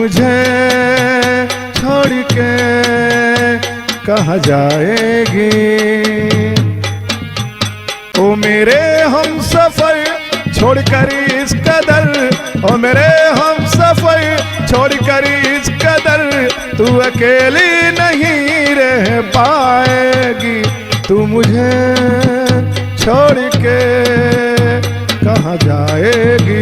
मुझे छोड़ के कहाँ जाएगी। ओ मेरे हम सफर छोड़कर इस कदर, ओ मेरे हम सफर छोड़कर इस कदर, तू अकेली नहीं रह पाएगी। तू मुझे छोड़ के कहाँ जाएगी।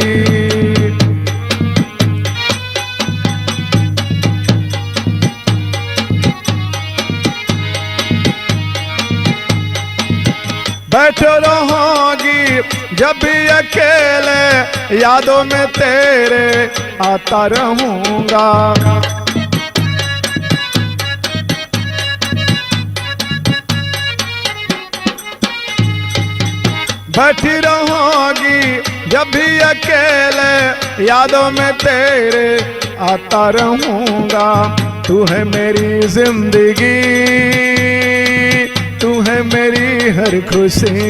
बैठो रहूंगी जब भी अकेले, यादों में तेरे आता रहूंगा। बैठी रहूंगी जब भी अकेले, यादों में तेरे आता रहूंगा। तू है मेरी जिंदगी, तू है मेरी हर खुशी,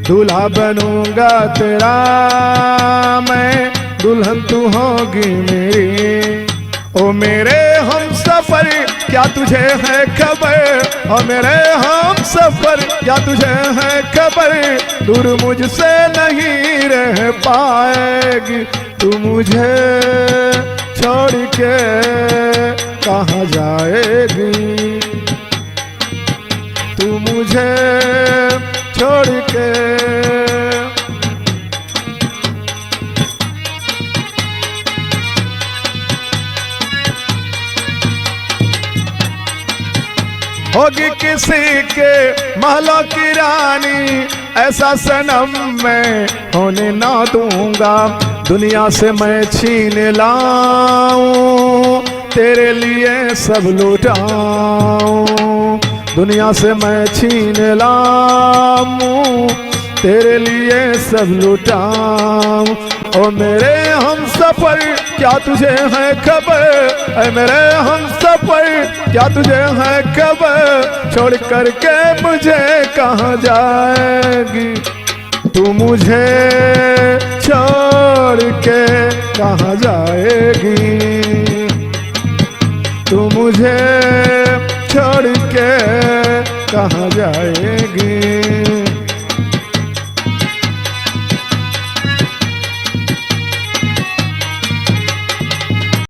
दूल्हा बनूंगा तेरा मैं, दुल्हन तू होगी मेरी। ओ मेरे हम सफर क्या तुझे है खबर, ओ मेरे हम सफर क्या तुझे है खबर, दूर मुझसे नहीं रह पाएगी। तू मुझे छोड़ के कहाँ जाएगी। तू मुझे छोड़ के होगी किसी के महलों की रानी, ऐसा सनम मैं होने ना दूंगा। दुनिया से मैं छीन लाऊं, तेरे लिए सब लुटाऊं। दुनिया से मैं छीन लाऊं, तेरे लिए सब लुटाऊं। ओ मेरे हम सफर क्या तुझे है खबर, ऐ मेरे हम सफर क्या तुझे है खबर, छोड़ करके मुझे कहाँ जाएगी। तू मुझे छोड़ के कहाँ जाएगी। तू मुझे छोड़ के कहाँ जाएगी।